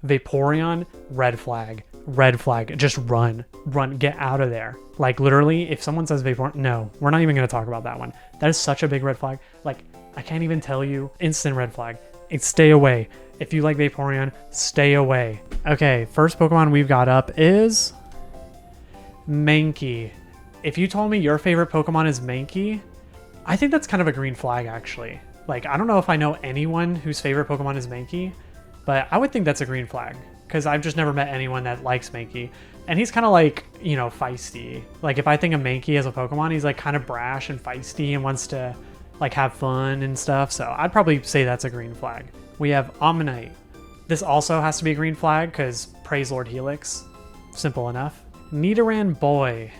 Vaporeon, red flag. Red flag. Just run. Run. Get out of there. Like, literally, if someone says Vaporeon... No, we're not even going to talk about that one. That is such a big red flag. Like, I can't even tell you. Instant red flag. It's stay away. If you like Vaporeon, stay away. Okay, first Pokemon we've got up is... Mankey. If you told me your favorite Pokemon is Mankey, I think that's kind of a green flag, actually. Like, I don't know if I know anyone whose favorite Pokemon is Mankey, but I would think that's a green flag, because I've just never met anyone that likes Mankey. And he's kind of like, you know, feisty. Like, if I think of Mankey as a Pokemon, he's like kind of brash and feisty and wants to like have fun and stuff. So I'd probably say that's a green flag. We have Omanyte. This also has to be a green flag because praise Lord Helix. Simple enough. Nidoran Boy.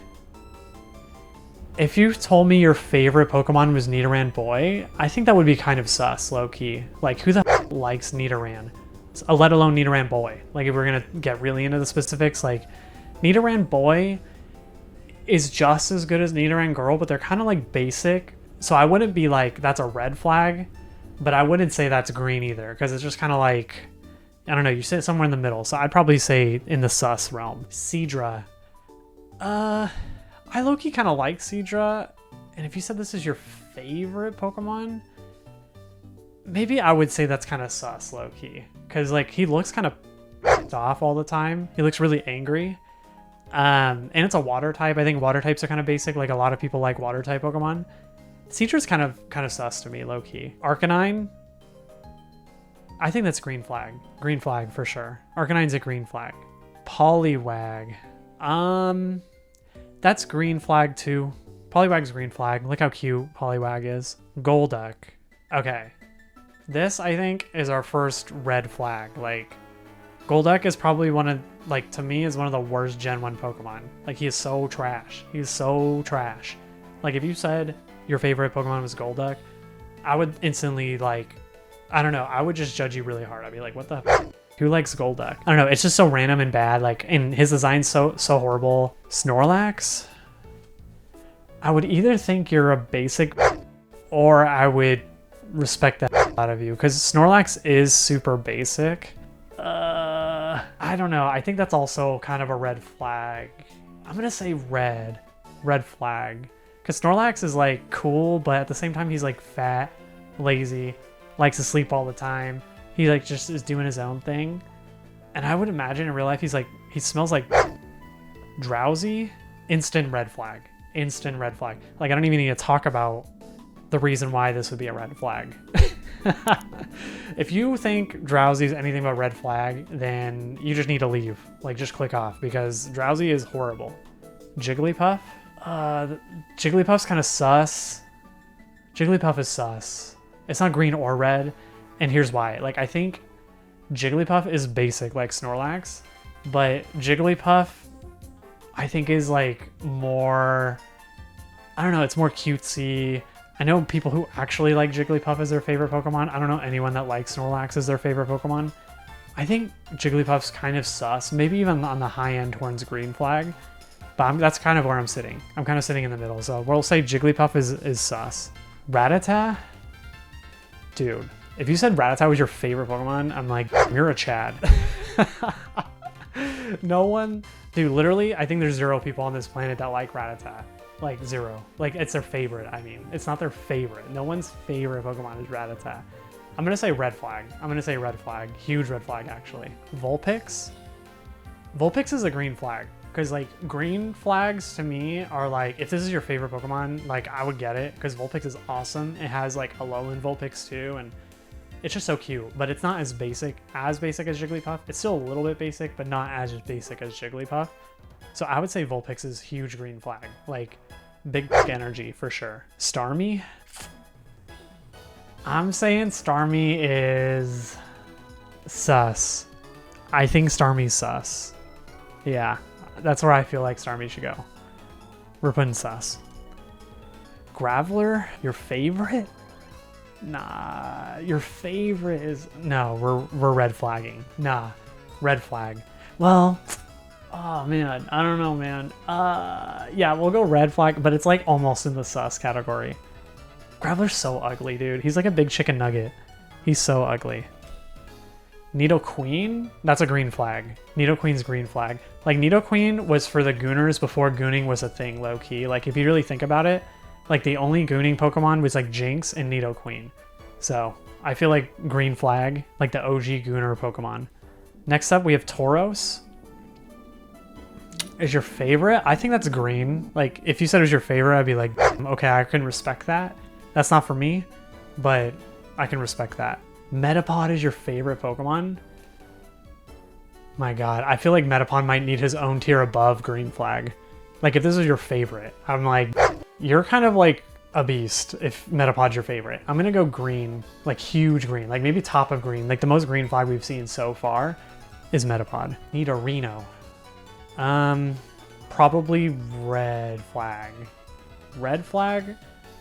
If you told me your favorite Pokemon was Nidoran Boy, I think that would be kind of sus, low-key. Like, who the f likes Nidoran? Let alone Nidoran Boy. Like, if we're gonna get really into the specifics, like, Nidoran Boy is just as good as Nidoran Girl, but they're kind of, like, basic. So I wouldn't be like, that's a red flag, but I wouldn't say that's green either, because it's just kind of like, I don't know, you sit somewhere in the middle. So I'd probably say in the sus realm. Seadra. I low-key kind of like Seadra, and if you said this is your favorite Pokemon, maybe I would say that's kind of sus, low-key, because like he looks kind of off all the time. He looks really angry, and it's a water type. I think water types are kind of basic. Like, a lot of people like water type Pokemon. Seadra's kind of sus to me, low-key. Arcanine, I think that's green flag. Green flag for sure. Arcanine's a green flag. Poliwag. That's green flag too. Poliwag's green flag. Look how cute Poliwag is. Golduck. Okay. This, I think, is our first red flag. Like, Golduck is probably one of, like, to me, is one of the worst Gen 1 Pokemon. Like, he is so trash. He's so trash. Like, if you said your favorite Pokemon was Golduck, I would instantly, like, I don't know, I would just judge you really hard. I'd be like, what the f? Who likes Golduck? I don't know, it's just so random and bad. Like, and his design's so horrible. Snorlax? I would either think you're a basic or I would respect that out of you, because Snorlax is super basic. I don't know, I think that's also kind of a red flag. I'm gonna say red flag, because Snorlax is like cool, but at the same time he's like fat, lazy, likes to sleep all the time. He like just is doing his own thing. And I would imagine in real life he smells like drowsy. Instant red flag. Instant red flag. Like, I don't even need to talk about the reason why this would be a red flag. If you think drowsy is anything but red flag, then you just need to leave. Like, just click off, because drowsy is horrible. Jigglypuff? Jigglypuff's kind of sus. Jigglypuff is sus. It's not green or red, and here's why. Like, I think Jigglypuff is basic like Snorlax, but Jigglypuff, I think, is like more, I don't know, it's more cutesy. I know people who actually like Jigglypuff as their favorite Pokemon. I don't know anyone that likes Snorlax as their favorite Pokemon. I think Jigglypuff's kind of sus, maybe even on the high end towards green flag, but that's kind of where I'm sitting. I'm kind of sitting in the middle, so we'll say Jigglypuff is sus. Rattata? Dude, if you said Rattata was your favorite Pokemon, I'm like, you're a Chad. No one, dude, literally, I think there's 0 people on this planet that like Rattata. Like, 0. Like, it's their favorite, I mean. It's not their favorite. No one's favorite Pokemon is Rattata. I'm gonna say red flag. I'm gonna say red flag. Huge red flag, actually. Vulpix? Vulpix is a green flag. Because, like, green flags to me are like, if this is your favorite Pokemon, like, I would get it. Because Vulpix is awesome. It has, like, Alolan Vulpix, too. And it's just so cute. But it's not as basic as Jigglypuff. It's still a little bit basic, but not as basic as Jigglypuff. So I would say Vulpix is huge green flag. Like, big energy for sure. Starmie? I'm saying Starmie is sus. I think Starmie's sus. Yeah, that's where I feel like Starmie should go. We're putting sus. Graveler? Your favorite? Nah, your favorite is... No, we're red flagging. Nah, red flag. Well... Oh man, I don't know, man. Yeah, we'll go red flag, but it's like almost in the sus category. Graveler's so ugly, dude. He's like a big chicken nugget. He's so ugly. Nidoqueen? That's a green flag. Nidoqueen's green flag. Like, Nidoqueen was for the Gooners before Gooning was a thing, low-key. Like, if you really think about it, like, the only Gooning Pokemon was, like, Jinx and Nidoqueen. So, I feel like green flag, like the OG Gooner Pokemon. Next up, we have Tauros. Is your favorite? I think that's green. Like, if you said it was your favorite, I'd be like, okay, I can respect that. That's not for me, but I can respect that. Metapod is your favorite Pokemon? My god, I feel like Metapod might need his own tier above green flag. Like, if this is your favorite, I'm like, you're kind of like a beast if Metapod's your favorite. I'm gonna go green, like huge green, like maybe top of green. Like the most green flag we've seen so far is Metapod. Nidorino. Probably red flag. Red flag?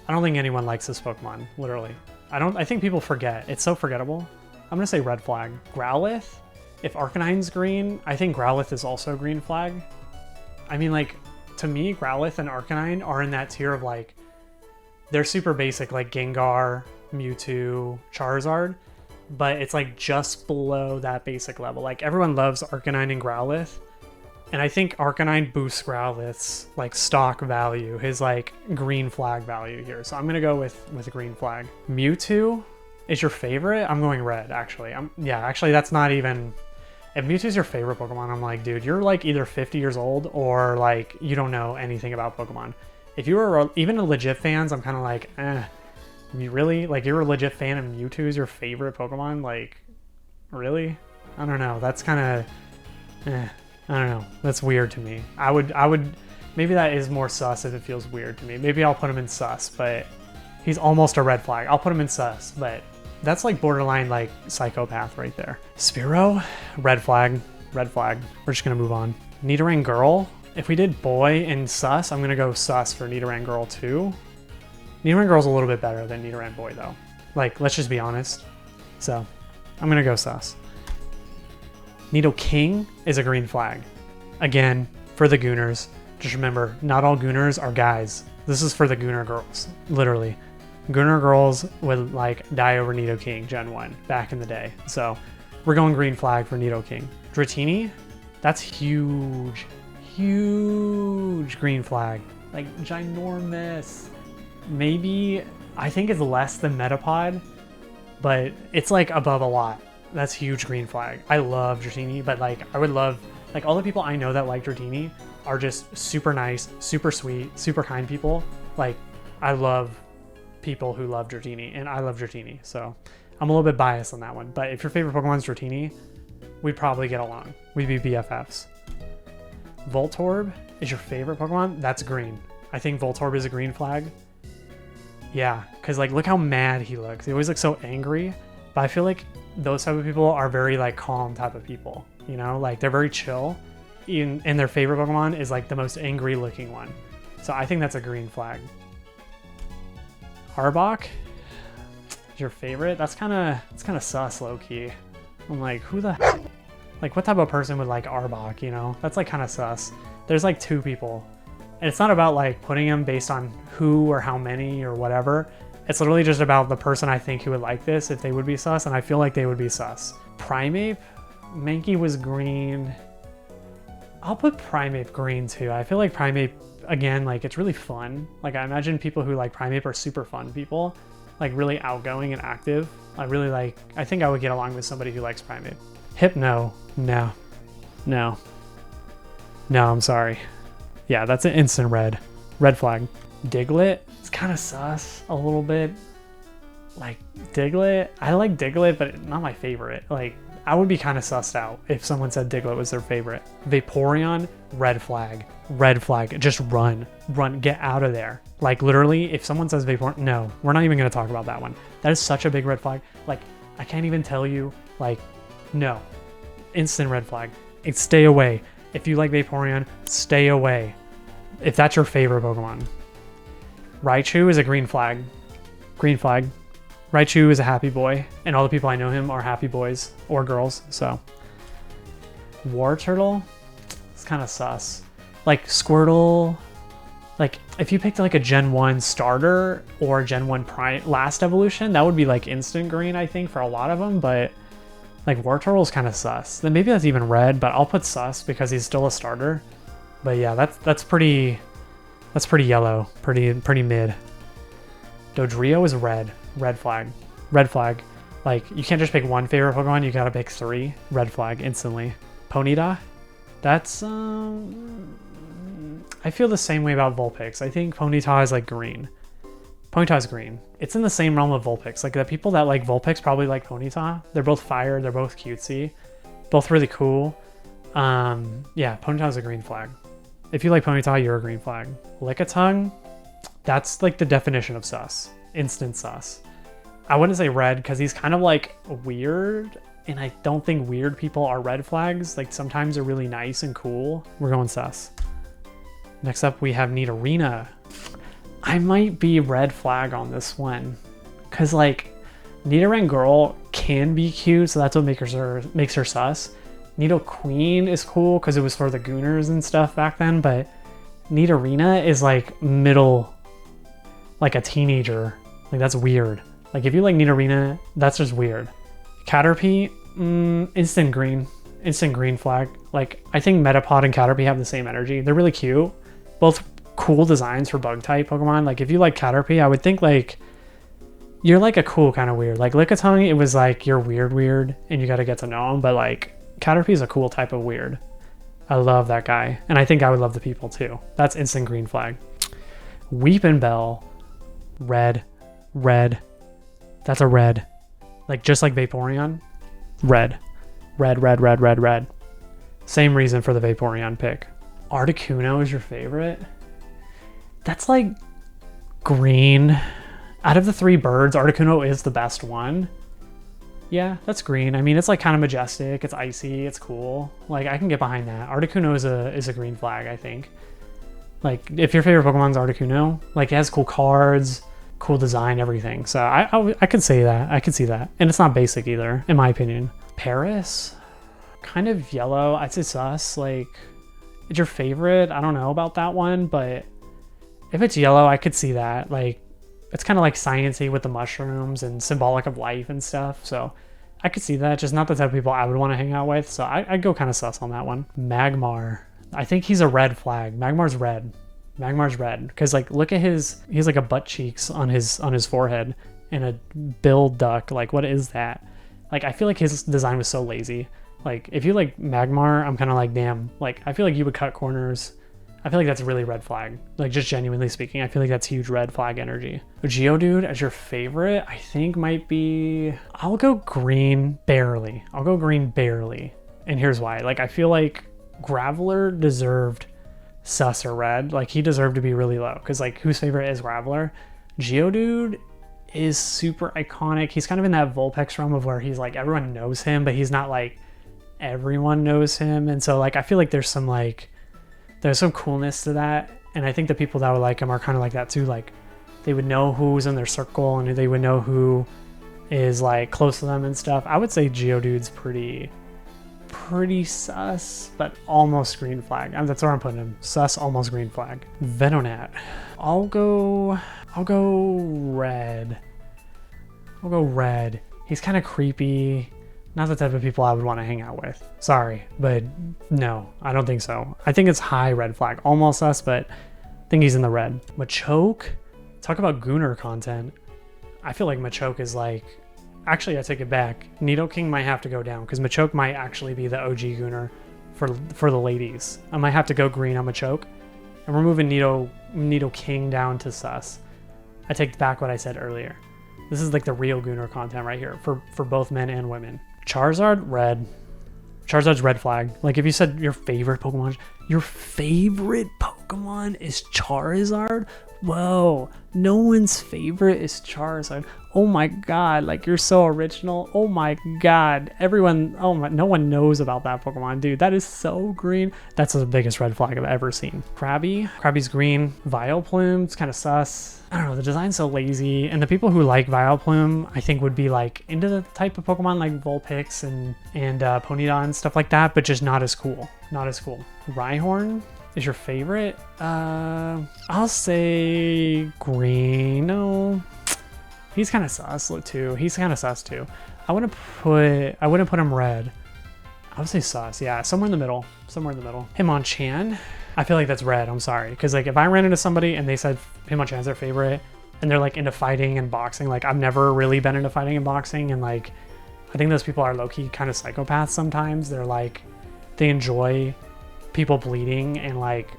I don't think anyone likes this Pokemon, literally. I think people forget. It's so forgettable. I'm gonna say red flag. Growlithe? If Arcanine's green, I think Growlithe is also green flag. I mean, like, to me, Growlithe and Arcanine are in that tier of, like, they're super basic, like Gengar, Mewtwo, Charizard, but it's, like, just below that basic level. Like, everyone loves Arcanine and Growlithe, and I think Arcanine boosts Growlithe's, like, stock value, his, like, green flag value here. So I'm gonna go with green flag. Mewtwo is your favorite? I'm going red, actually. Yeah, actually, that's not even... If Mewtwo's your favorite Pokemon, I'm like, dude, you're, like, either 50 years old or, like, you don't know anything about Pokemon. If you were even a legit fans, I'm kind of like, you really? Like, you're a legit fan and Mewtwo's your favorite Pokemon? Like, really? I don't know. That's kind of... I don't know. That's weird to me. I would... Maybe that is more sus if it feels weird to me. Maybe I'll put him in sus, but he's almost a red flag. I'll put him in sus, but that's like borderline like psychopath right there. Spearow, red flag, red flag. We're just gonna move on. Nidoran Girl. If we did boy and sus, I'm gonna go sus for Nidoran Girl too. Nidoran Girl's a little bit better than Nidoran Boy though. Like, let's just be honest. So, I'm gonna go sus. Nidoking is a green flag. Again, for the Gooners. Just remember, not all Gooners are guys. This is for the Gooner girls, literally. Gooner girls would like die over Nidoking Gen 1 back in the day. So we're going green flag for Nidoking. Dratini, that's huge, huge green flag. Like ginormous. Maybe, I think it's less than Metapod, but it's like above a lot. That's huge green flag. I love Dratini, but like I would love, like all the people I know that like Dratini are just super nice, super sweet, super kind people. Like I love people who love Dratini, and I love Dratini, so I'm a little bit biased on that one. But if your favorite Pokemon is Dratini, we'd probably get along. We'd be BFFs. Voltorb is your favorite Pokemon? That's green. I think Voltorb is a green flag. Yeah, because like look how mad he looks. He always looks so angry, but I feel like those type of people are very like calm type of people, you know, like they're very chill, and their favorite Pokemon is like the most angry looking one. So I think that's a green flag. Arbok is your favorite? It's kind of sus low-key. I'm like, who the heck? Like what type of person would like Arbok, you know? That's like kind of sus. There's like two people, and it's not about like putting them based on who or how many or whatever. It's literally just about the person I think who would like this, if they would be sus, and I feel like they would be sus. Primeape? Mankey was green. I'll put Primeape green too. I feel like Primeape, again, like it's really fun. Like I imagine people who like Primeape are super fun people, like really outgoing and active. I think I would get along with somebody who likes Primeape. Hypno, no, I'm sorry. Yeah, that's an instant red flag. Diglett, it's kind of sus a little bit. Like Diglett, I like Diglett, but not my favorite. Like I would be kind of sussed out if someone said Diglett was their favorite. Vaporeon, red flag, just run, get out of there. Like literally, if someone says Vaporeon, no, we're not even gonna talk about that one. That is such a big red flag. Like I can't even tell you, like, no, instant red flag. It's stay away. If you like Vaporeon, stay away. If that's your favorite Pokemon. Raichu is a green flag. Green flag. Raichu is a happy boy, and all the people I know him are happy boys or girls, so. Wartortle, it's kind of sus. Like Squirtle, like if you picked like a Gen 1 starter or Gen 1 last evolution, that would be like instant green, I think, for a lot of them, but Like Wartortle's kind of sus. Then maybe that's even red, but I'll put sus because he's still a starter. But yeah, that's pretty yellow, pretty mid. Dodrio is red. Red flag. Red flag. Like, you can't just pick one favorite Pokemon, you gotta pick 3. Red flag instantly. Ponyta? That's, I feel the same way about Vulpix. I think Ponyta is like green. Ponyta is green. It's in the same realm of Vulpix. Like, the people that like Vulpix probably like Ponyta. They're both fire, they're both cutesy. Both really cool. Yeah, Ponyta is a green flag. If you like Ponyta, you're a green flag. Lickitung, that's like the definition of sus. Instant sus. I wouldn't say red because he's kind of like weird, and I don't think weird people are red flags. Like, sometimes they're really nice and cool. We're going sus. Next up, we have Nidorina. I might be red flag on this one because like Nidoran Girl can be cute, so that's what makes her sus. Nidoqueen is cool because it was for the Gooners and stuff back then, but Nidorina is like middle, like a teenager. Like, that's weird. Like, if you like Nidorina, that's just weird. Caterpie, instant green flag. Like, I think Metapod and Caterpie have the same energy. They're really cute. Both cool designs for bug type Pokemon. Like, if you like Caterpie, I would think like you're like a cool kind of weird. Like Lickitung, it was like you're weird and you got to get to know him, but like Caterpie is a cool type of weird. I love that guy, and I think I would love the people too. That's instant green flag. Weepinbell, red. That's a red. Like, just like Vaporeon, red. Same reason for the Vaporeon pick. Articuno is your favorite? That's like green. Out of the 3 birds, Articuno is the best one. Yeah, that's green. I mean, it's like kind of majestic. It's icy. It's cool. Like, I can get behind that. Articuno is a green flag, I think. Like, if your favorite Pokemon's Articuno, like, it has cool cards, cool design, everything. So I could say that. I could see that. And it's not basic either, in my opinion. Paris, kind of yellow. I'd say sus. Like, it's your favorite. I don't know about that one, but if it's yellow, I could see that. Like, it's kind of like sciencey with the mushrooms and symbolic of life and stuff. So I could see that. Just not the type of people I would want to hang out with. So I'd go kind of sus on that one. Magmar. I think he's a red flag. Magmar's red. Because like, look at he's like a butt cheeks on his forehead and a bill duck. Like, what is that? Like, I feel like his design was so lazy. Like, if you like Magmar, I'm kind of like, damn. Like, I feel like you would cut corners. I feel like that's a really red flag. Like, just genuinely speaking, I feel like that's huge red flag energy. Geodude as your favorite, I think might be... I'll go green barely. And here's why. Like, I feel like Graveler deserved sus or red. Like, he deserved to be really low. Because, like, whose favorite is Graveler? Geodude is super iconic. He's kind of in that Vulpix realm of where he's like, everyone knows him, but he's not like everyone knows him. And so, like, I feel like there's some coolness to that, and I think the people that would like him are kind of like that too. Like, they would know who's in their circle, and they would know who is like close to them and stuff. I would say Geodude's pretty sus, but almost green flag. That's where I'm putting him. Sus, almost green flag. Venonat. I'll go red. He's kind of creepy. Not the type of people I would want to hang out with. Sorry, but no, I don't think so. I think it's high red flag. Almost us, but I think he's in the red. Machoke, talk about Gooner content. I feel like Machoke is like... Actually, I take it back. Nidoking might have to go down because Machoke might actually be the OG Gooner for the ladies. I might have to go green on Machoke. And we're moving Nidoking down to sus. I take back what I said earlier. This is like the real Gooner content right here for both men and women. Charizard, red. Charizard's red flag. Like, if you said your favorite Pokemon is Charizard? Whoa, no one's favorite is Charizard. Oh my god, like, you're so original. Oh my god, no one knows about that Pokemon, dude. That is so green. That's the biggest red flag I've ever seen. Krabby's green. Vileplume's kind of sus. I don't know, the design's so lazy, and the people who like Vileplume, I think, would be like into the type of Pokemon like Vulpix and Ponyta and stuff like that, but just not as cool. Rhyhorn is your favorite? I'll say green. No, He's kind of sus too. He's kind of sus too. I wouldn't put him red. I would say sus. Yeah, somewhere in the middle. Somewhere in the middle. Hitmonchan. I feel like that's red. I'm sorry. Because like if I ran into somebody and they said Hitmonchan's their favorite and they're like into fighting and boxing, like I've never really been into fighting and boxing, and like I think those people are low-key kind of psychopaths sometimes. They're like, they enjoy people bleeding and like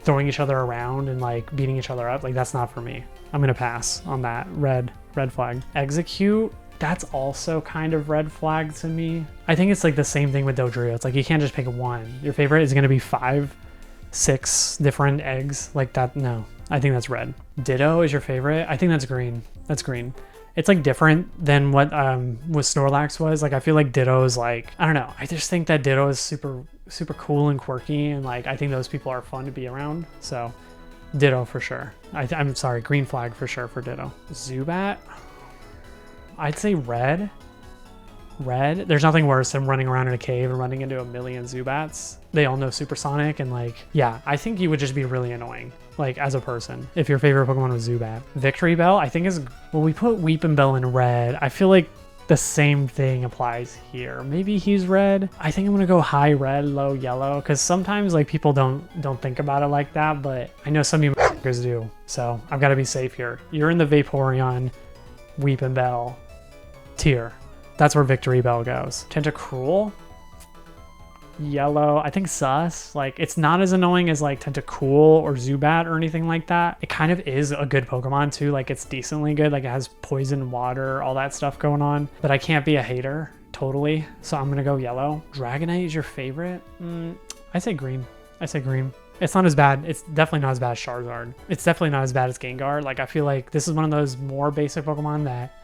throwing each other around and like beating each other up. Like that's not for me. I'm gonna pass on that. Red flag. Execute, that's also kind of red flag to me. I think it's like the same thing with Dodrio. It's like you can't just pick one. Your favorite is gonna be 5, 6 different eggs like that. No, I think that's red. Ditto is your favorite. I think that's green. That's green. It's like different than what Snorlax was. Like I feel like Ditto is like, I don't know. I just think that Ditto is super cool and quirky, and like I think those people are fun to be around. So Ditto for sure. I'm sorry, green flag for sure for Ditto. Zubat, I'd say red. Red. There's nothing worse than running around in a cave and running into a million Zubats. They all know Supersonic, and like, yeah, I think you would just be really annoying, like as a person, if your favorite Pokemon was Zubat. Victory Bell, I think is, well, we put Weepin' Bell in red. I feel like the same thing applies here. Maybe he's red. I think I'm gonna go high red, low yellow, because sometimes like people don't think about it like that, but I know some of you motherfuckers do. So I've got to be safe here. You're in the Vaporeon Weepin' Bell tier. That's where Victory Bell goes. Tentacruel, yellow. I think sus. Like it's not as annoying as like Tentacruel or Zubat or anything like that. It kind of is a good Pokemon too. Like it's decently good. Like it has poison, water, all that stuff going on. But I can't be a hater totally. So I'm gonna go yellow. Dragonite is your favorite? I say green. I say green. It's not as bad. It's definitely not as bad as Charizard. It's definitely not as bad as Gengar. Like I feel like this is one of those more basic Pokemon that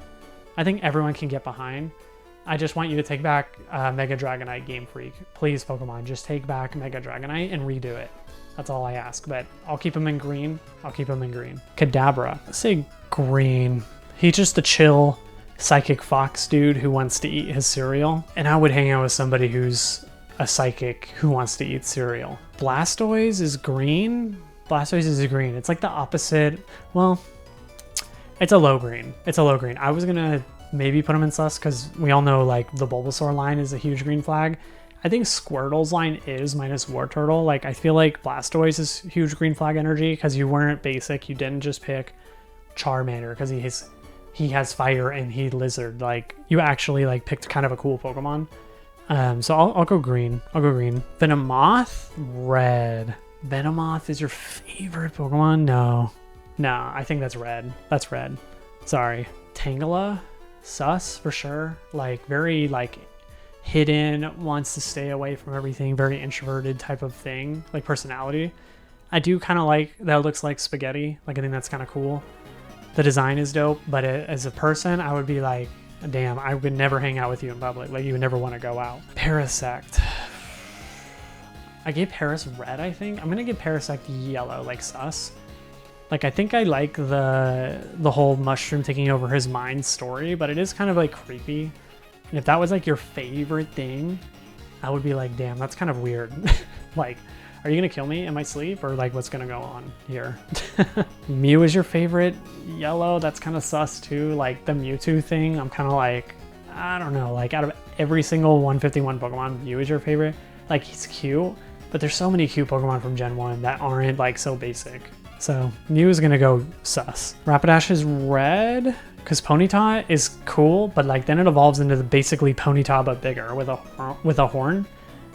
I think everyone can get behind. I just want you to take back Mega Dragonite, Game Freak. Please, Pokemon, just take back Mega Dragonite and redo it. That's all I ask, but I'll keep him in green. I'll keep him in green. Kadabra, let's say green. He's just a chill psychic fox dude who wants to eat his cereal. And I would hang out with somebody who's a psychic who wants to eat cereal. Blastoise is green. Blastoise is green. It's like the opposite. Well, it's a low green. It's a low green. I was gonna maybe put him in sus because we all know like the Bulbasaur line is a huge green flag. I think Squirtle's line is minus War Turtle. Like I feel like Blastoise is huge green flag energy because you weren't basic. You didn't just pick Charmander because he has fire and he lizard. Like you actually like picked kind of a cool Pokemon. So I'll go green. I'll go green. Venomoth, red. Venomoth is your favorite Pokemon? No, I think that's red. That's red. Sorry. Tangela, sus for sure. Like very like hidden, wants to stay away from everything, very introverted type of thing, like personality. I do kind of like that. It looks like spaghetti. Like I think that's kind of cool. The design is dope, but as a person, I would be like, damn, I would never hang out with you in public. Like you would never want to go out. Parasect. I gave Paris red, I think. I'm gonna give Parasect yellow, like sus. Like I think I like the whole mushroom taking over his mind story, but it is kind of like creepy. And if that was like your favorite thing, I would be like, damn, that's kind of weird. Like, are you gonna kill me in my sleep, or like what's gonna go on here? Mew is your favorite? Yellow, that's kind of sus too. Like the Mewtwo thing, I'm kind of like, I don't know, like out of every single 151 Pokemon, Mew is your favorite. Like he's cute, but there's so many cute Pokemon from Gen 1 that aren't like so basic. So Mew is gonna go sus. Rapidash is red because Ponyta is cool, but like then it evolves into the basically Ponyta but bigger with a horn,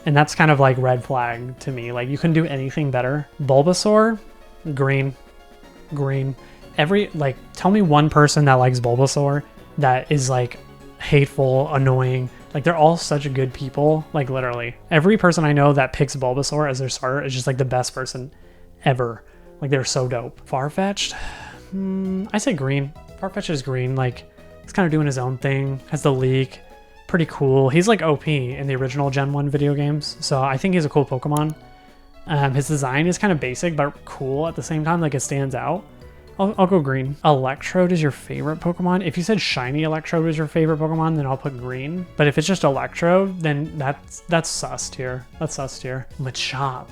and that's kind of like red flag to me. Like you couldn't do anything better. Bulbasaur, green. Tell me one person that likes Bulbasaur that is like hateful, annoying. Like they're all such good people. Like literally every person I know that picks Bulbasaur as their starter is just like the best person ever. Like they're so dope. Farfetch'd, I say green. Farfetch'd is green. Like he's kind of doing his own thing. Has the leak. Pretty cool. He's like OP in the original Gen 1 video games. So I think he's a cool Pokemon. His design is kind of basic, but cool at the same time. Like it stands out. I'll go green. Electrode is your favorite Pokemon. If you said shiny Electrode is your favorite Pokemon, then I'll put green. But if it's just Electrode, then that's sus tier. That's sus tier. Machop.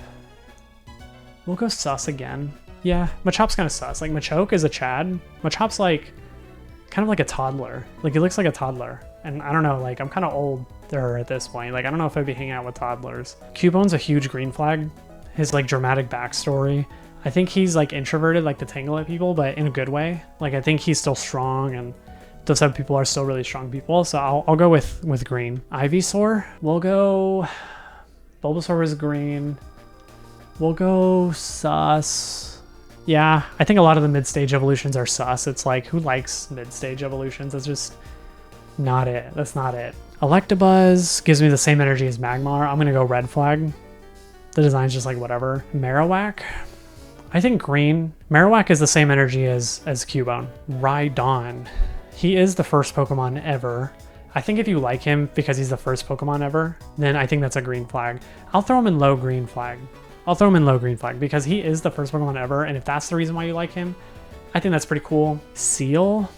We'll go sus again. Yeah, Machop's kind of sus. Like Machoke is a Chad. Machop's like kind of like a toddler. Like he looks like a toddler. And I don't know, like I'm kind of older at this point. Like I don't know if I'd be hanging out with toddlers. Cubone's a huge green flag. His like dramatic backstory. I think he's like introverted, like to tangle at people, but in a good way. Like I think he's still strong, and those type of people are still really strong people. So I'll go with green. Ivysaur, we'll go. Bulbasaur is green. We'll go sus. Yeah, I think a lot of the mid-stage evolutions are sus. It's like, who likes mid-stage evolutions? That's just not it. That's not it. Electabuzz gives me the same energy as Magmar. I'm gonna go red flag. The design's just like whatever. Marowak, I think green. Marowak is the same energy as Cubone. Rhydon, he is the first Pokemon ever. I think if you like him because he's the first Pokemon ever, then I think that's a green flag. I'll throw him in low green flag. I'll throw him in low green flag because he is the first Pokemon ever, and if that's the reason why you like him, I think that's pretty cool. Seal,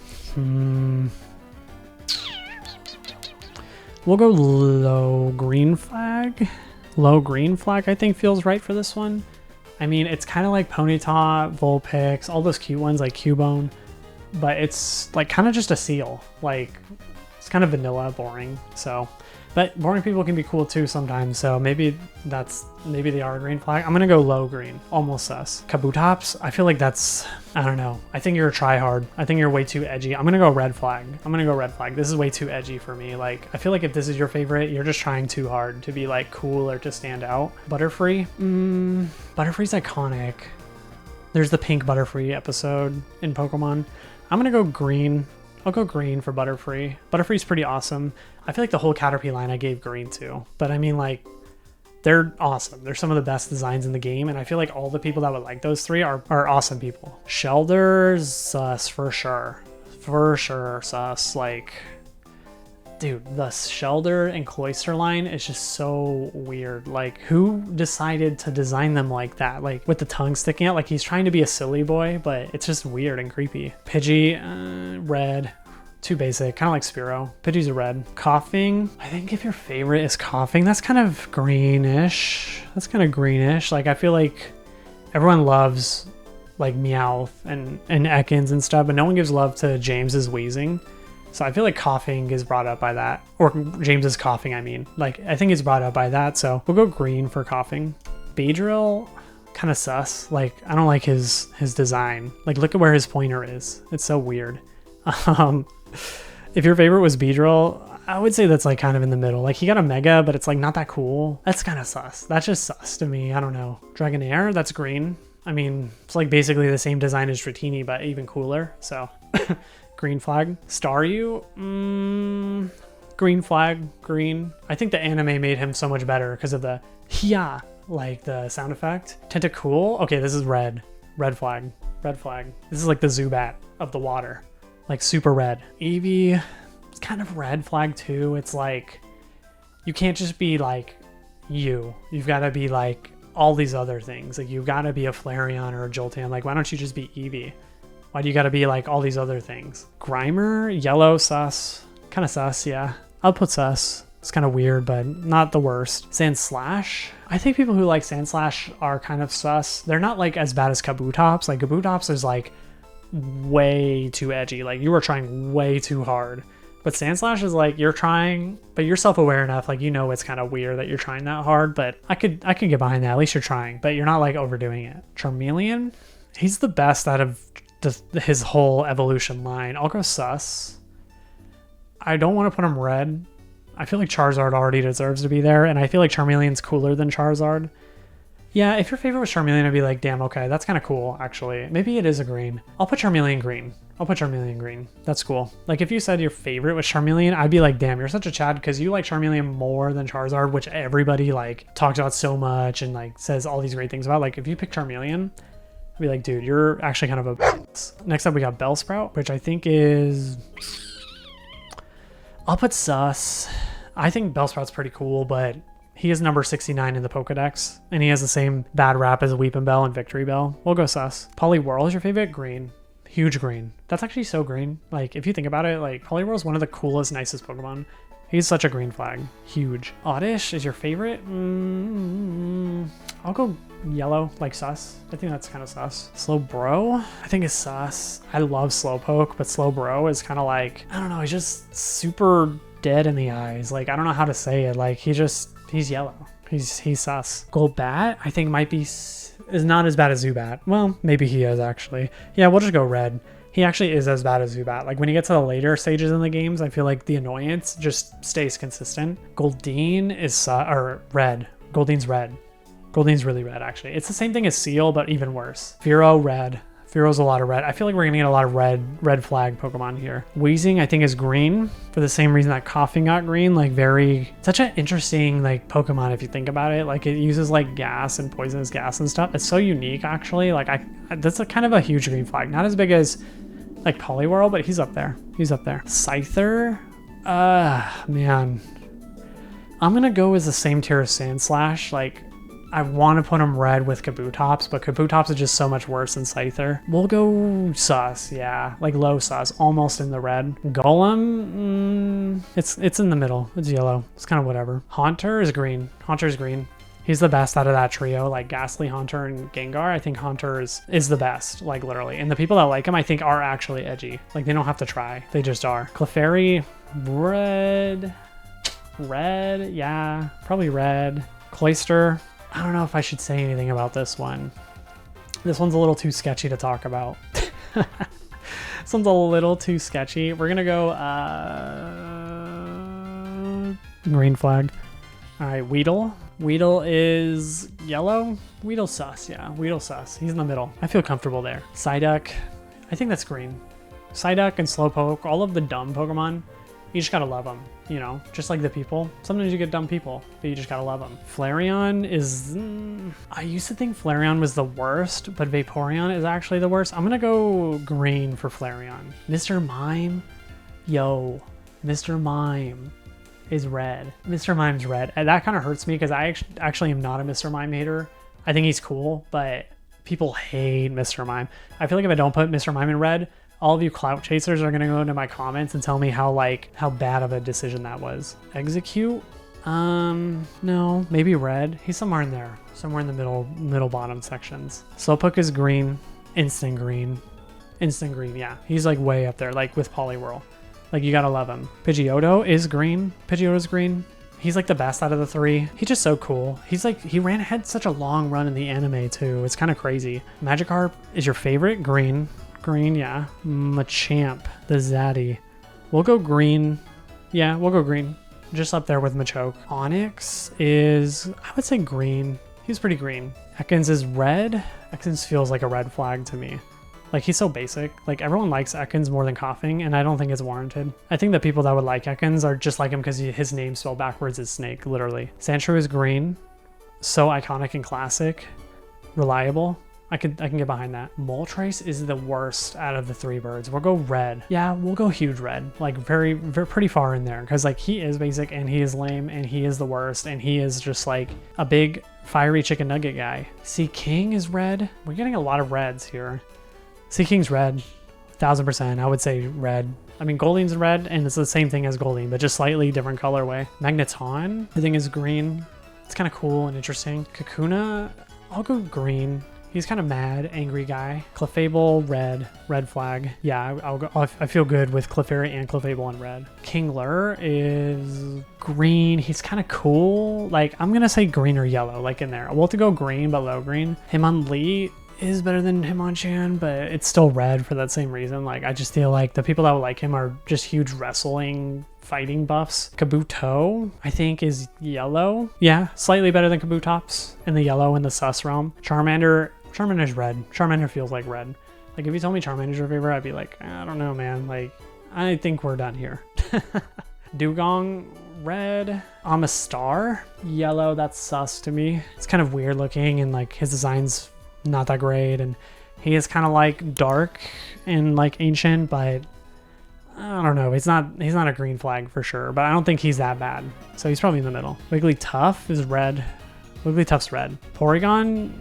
we'll go low green flag. Low green flag I think feels right for this one. I mean, it's kind of like Ponyta, Vulpix, all those cute ones like Cubone, but it's like kind of just a seal. Like it's kind of vanilla, boring. So, but boring people can be cool too sometimes. So maybe they are a green flag. I'm gonna go low green, almost sus. Kabutops, I feel like that's, I don't know. I think you're a tryhard. I think you're way too edgy. I'm gonna go red flag. I'm gonna go red flag. This is way too edgy for me. Like, I feel like if this is your favorite, you're just trying too hard to be like cool or to stand out. Butterfree, Butterfree's iconic. There's the pink Butterfree episode in Pokemon. I'm gonna go green. I'll go green for Butterfree. Butterfree's pretty awesome. I feel like the whole Caterpie line I gave green to, but I mean, like, they're awesome. They're some of the best designs in the game, and I feel like all the people that would like those three are awesome people. Shelter's sus for sure. For sure, sus. Like, dude, the Shelter and Cloyster line is just so weird. Like, who decided to design them like that? Like, with the tongue sticking out, like he's trying to be a silly boy, but it's just weird and creepy. Pidgey, red. Too basic, kind of like Spearow. Pidgey's a red. Coughing, I think if your favorite is Coughing, that's kind of greenish. Like, I feel like everyone loves like Meowth and Ekans and stuff, but no one gives love to James's wheezing. So I feel like Coughing is brought up by that, or James's coughing, I mean. Like, I think it's brought up by that, so we'll go green for Coughing. Beedrill, kind of sus. Like, I don't like his design. Like, look at where his pointer is. It's so weird. If your favorite was Beedrill, I would say that's like kind of in the middle. Like, he got a Mega, but it's like not that cool. That's kind of sus. That's just sus to me. I don't know. Dragonair, that's green. I mean, it's like basically the same design as Dratini, but even cooler. So green flag. Staryu, green flag, green. I think the anime made him so much better because of the hiya, like the sound effect. Tentacool, okay, this is red. Red flag. Red flag. This is like the Zubat of the water. Like super red. Eevee, it's kind of red flag too. It's like, you can't just be like you. You've got to be like all these other things. Like, you've got to be a Flareon or a Jolteon. Like, why don't you just be Eevee? Why do you got to be like all these other things? Grimer, yellow, sus. Kind of sus, yeah. I'll put sus. It's kind of weird, but not the worst. Sandslash, I think people who like Sandslash are kind of sus. They're not like as bad as Kabutops. Like, Kabutops is like way too edgy. Like, you are trying way too hard. But Sandslash is like, you're trying, but you're self-aware enough. Like, you know, it's kind of weird that you're trying that hard, but I could get behind that. At least you're trying, but you're not like overdoing it. Charmeleon, he's the best out of his whole evolution line. I'll go sus. I don't want to put him red. I feel like Charizard already deserves to be there, and I feel like Charmeleon's cooler than Charizard. Yeah, if your favorite was Charmeleon, I'd be like, damn, okay, that's kind of cool, actually. Maybe it is a green. I'll put Charmeleon green. That's cool. Like, if you said your favorite was Charmeleon, I'd be like, damn, you're such a Chad, because you like Charmeleon more than Charizard, which everybody, like, talks about so much and, like, says all these great things about. Like, if you pick Charmeleon, I'd be like, dude, you're actually kind of a... Next up, we got Bellsprout, which I think is... I'll put sus. I think Bellsprout's pretty cool, but he is number 69 in the Pokedex, and he has the same bad rap as Weepin' Bell and Victory Bell. We'll go sus. Poliwhirl is your favorite? Green. Huge green. That's actually so green. Like, if you think about it, like, Poliwhirl is one of the coolest, nicest Pokemon. He's such a green flag. Huge. Oddish is your favorite? I'll go yellow, like sus. I think that's kind of sus. Slowbro, I think is sus. I love Slowpoke, but Slowbro is kind of like, I don't know, he's just super dead in the eyes. Like, I don't know how to say it. Like, he's yellow. He's sus. Golbat, I think is not as bad as Zubat. Well, maybe he is actually. Yeah, we'll just go red. He actually is as bad as Zubat. Like when you get to the later stages in the games, I feel like the annoyance just stays consistent. Goldeen is red. Goldeen's red. Goldeen's really red actually. It's the same thing as Seal, but even worse. Fearow, red. Fearow's a lot of red. I feel like we're gonna get a lot of red flag Pokemon here. Weezing, I think, is green for the same reason that Coughing got green. Like such an interesting like Pokemon if you think about it. Like it uses like gas and poisonous gas and stuff. It's so unique actually. Like that's kind of a huge green flag. Not as big as like Poliwhirl, but he's up there. He's up there. Scyther, man. I'm gonna go as the same tier as Sandslash. Like I want to put him red with Kabutops, but Kabutops is just so much worse than Scyther. We'll go sus, yeah, like low sus, almost in the red. Golem, it's in the middle. It's yellow. It's kind of whatever. Haunter is green. Haunter's green. He's the best out of that trio, like Ghastly, Haunter, and Gengar. I think Haunter is the best, like literally. And the people that like him, I think, are actually edgy. Like they don't have to try. They just are. Clefairy, red, yeah, probably red. Cloyster, I don't know if I should say anything about this one. This one's a little too sketchy to talk about. This one's a little too sketchy. We're gonna go green flag. All right, Weedle. Weedle is yellow. Weedle sus, yeah, Weedle sus. He's in the middle. I feel comfortable there. Psyduck, I think that's green. Psyduck and Slowpoke, all of the dumb Pokemon, you just gotta love them, you know, just like the people. Sometimes you get dumb people, but you just gotta love them. Flareon is, I used to think Flareon was the worst, but Vaporeon is actually the worst. I'm gonna go green for Flareon. Mr. Mime, yo, Mr. Mime is red. Mr. Mime's red. And that kind of hurts me because I actually am not a Mr. Mime hater. I think he's cool, but people hate Mr. Mime. I feel like if I don't put Mr. Mime in red, all of you clout chasers are gonna go into my comments and tell me how bad of a decision that was. Execute? No, maybe red. He's somewhere in there, somewhere in the middle bottom sections. Slowpoke is green, instant green, yeah. He's like way up there, like with Poliwhirl. Like you gotta love him. Pidgeotto is green. Pidgeotto's green. He's like the best out of the three. He's just so cool. He's like, he had such a long run in the anime too. It's kind of crazy. Magikarp is your favorite? Green. Green, yeah. Machamp, the Zaddy. We'll go green. Yeah, we'll go green. Just up there with Machoke. Onyx is, I would say green. He's pretty green. Ekans is red. Ekans feels like a red flag to me. Like, he's so basic. Like, everyone likes Ekans more than Coughing, and I don't think it's warranted. I think the people that would like Ekans are just like him because his name spelled backwards is Snake, literally. Sandshrew is green. So iconic and classic. Reliable. I can get behind that. Moltres is the worst out of the three birds. We'll go red. Yeah, we'll go huge red. Like, very pretty far in there. Because, like, he is basic, and he is lame, and he is the worst, and he is just, like, a big fiery chicken nugget guy. Sea King is red. We're getting a lot of reds here. Sea King's red, 1000%. I would say red. I mean, Goldeen's red, and it's the same thing as Goldeen, but just slightly different colorway. Magneton, I think, is green. It's kind of cool and interesting. Kakuna, I'll go green. He's kind of mad, angry guy. Clefable, red flag. Yeah, I'll go. I feel good with Clefairy and Clefable in red. Kingler is green. He's kind of cool. Like, I'm gonna say green or yellow, like in there. We'll have to go green, but low green. Hitmonlee is better than Hitmonchan, but it's still red for that same reason. Like, I just feel like the people that would like him are just huge wrestling fighting buffs. Kabuto, I think, is yellow. Yeah, slightly better than Kabutops in the yellow in the sus realm. Charmander's red. Charmander feels like red. Like, if you told me Charmander's your favorite, I'd be like, I don't know, man. Like, I think we're done here. Dugong, red. Amistar, yellow. That's sus to me. It's kind of weird looking, and like his design's not that great, and he is kind of like dark and like ancient, but I don't know. He's not a green flag for sure, but I don't think he's that bad. So he's probably in the middle. Wigglytuff is red. Wigglytuff's red. Porygon,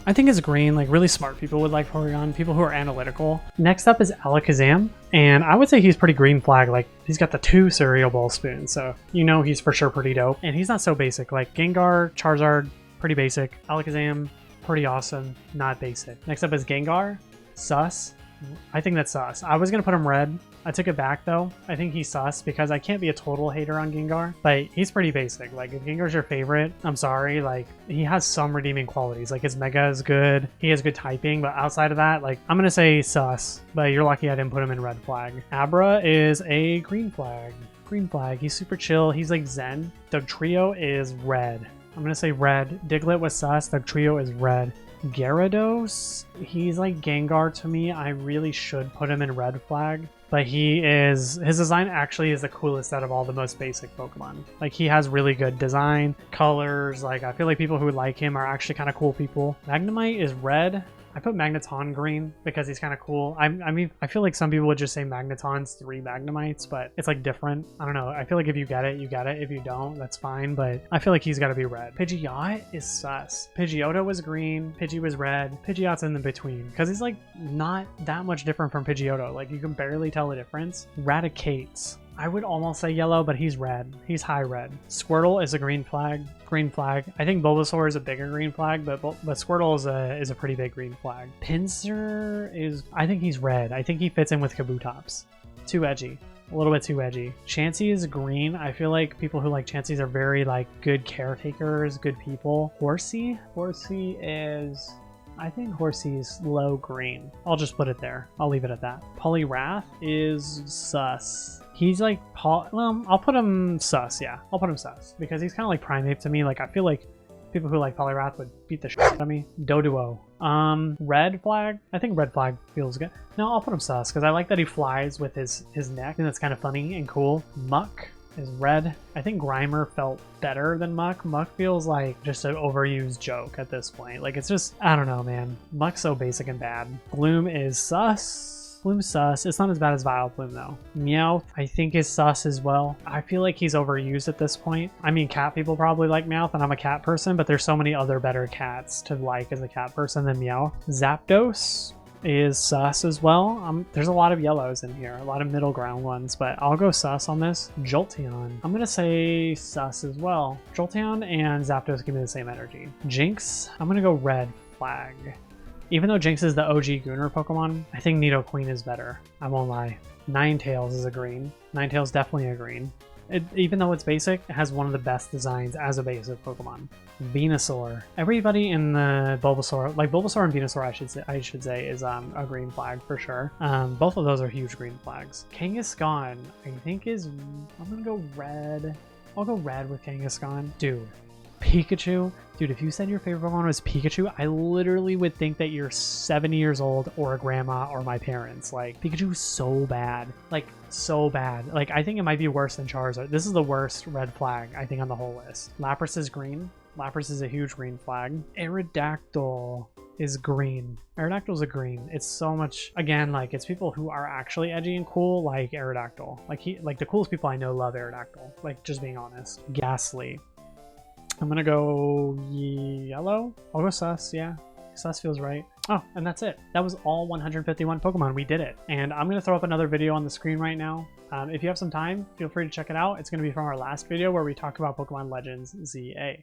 I think, is green. Like, really smart people would like Porygon, people who are analytical. Next up is Alakazam, and I would say he's pretty green flag. Like, he's got the 2 cereal bowl spoons, so you know he's for sure pretty dope. And he's not so basic. Like, Gengar, Charizard, pretty basic. Alakazam, pretty awesome, not basic. Next up is Gengar, sus. I think that's sus. I was gonna put him red. I took it back though. I think he's sus because I can't be a total hater on Gengar, but he's pretty basic. Like if Gengar's your favorite, I'm sorry, like he has some redeeming qualities. Like his Mega is good, he has good typing, but outside of that, like I'm gonna say sus, but you're lucky I didn't put him in red flag. Abra is a green flag. Green flag, he's super chill, he's like zen. Dugtrio is red. I'm gonna say red. Diglett was sus, Dugtrio is red. Gyarados, he's like Gengar to me. I really should put him in red flag, but his design actually is the coolest out of all the most basic Pokemon. Like he has really good design, colors, like I feel like people who like him are actually kind of cool people. Magnemite is red. I put Magneton green because he's kind of cool. I mean, I feel like some people would just say Magneton's 3 Magnemites, but it's like different. I don't know. I feel like if you get it, you get it. If you don't, that's fine, but I feel like he's got to be red. Pidgeot is sus. Pidgeotto was green. Pidgey was red. Pidgeot's in the between because he's like not that much different from Pidgeotto. Like you can barely tell the difference. Raticates. I would almost say yellow, but he's red. He's high red. Squirtle is a green flag. Green flag. I think Bulbasaur is a bigger green flag, but Squirtle is a pretty big green flag. Pinsir is, I think he's red. I think he fits in with Kabutops. Too edgy. A little bit too edgy. Chansey is green. I feel like people who like Chanseys are very like good caretakers, good people. Horsey is, I think Horsey's low green. I'll just put it there. I'll leave it at that. Poliwrath is sus. He's like, well, I'll put him sus, yeah. I'll put him sus because he's kind of like Primeape to me. Like, I feel like people who like Poliwrath would beat the shit out of me. Doduo. Red flag? I think red flag feels good. No, I'll put him sus because I like that he flies with his neck and that's kind of funny and cool. Muck is red. I think Grimer felt better than Muck. Muck feels like just an overused joke at this point. Like, it's just, I don't know, man. Muck's so basic and bad. Gloom is sus. Gloom's sus. It's not as bad as Vileplume though. Meowth, I think is sus as well. I feel like he's overused at this point. I mean, cat people probably like Meowth and I'm a cat person, but there's so many other better cats to like as a cat person than Meowth. Zapdos is sus as well. There's a lot of yellows in here, a lot of middle ground ones, but I'll go sus on this. Jolteon, I'm gonna say sus as well. Jolteon and Zapdos give me the same energy. Jinx, I'm gonna go red flag. Even though Jinx is the OG Gunner Pokemon, I think Nidoqueen is better. I won't lie. Ninetales is a green. Ninetales definitely a green. Even though it's basic, it has one of the best designs as a basic Pokemon. Venusaur. Everybody in the Bulbasaur, like Bulbasaur and Venusaur I should say, is a green flag for sure. Both of those are huge green flags. Kangaskhan, I think is, I'm gonna go red. I'll go red with Kangaskhan. Dude. Pikachu, dude, if you said your favorite Pokemon was Pikachu, I literally would think that you're 70 years old or a grandma or my parents. Like, Pikachu's so bad. Like, so bad. Like, I think it might be worse than Charizard. This is the worst red flag, I think, on the whole list. Lapras is green. Lapras is a huge green flag. Aerodactyl is green. Aerodactyl's a green. It's so much, again, like, it's people who are actually edgy and cool, like Aerodactyl. Like the coolest people I know love Aerodactyl. Like, just being honest. Ghastly. I'm gonna go yellow. I'll go sus, yeah. Sus feels right. Oh, and that's it. That was all 151 Pokemon. We did it. And I'm gonna throw up another video on the screen right now. If you have some time, feel free to check it out. It's gonna be from our last video where we talk about Pokemon Legends ZA.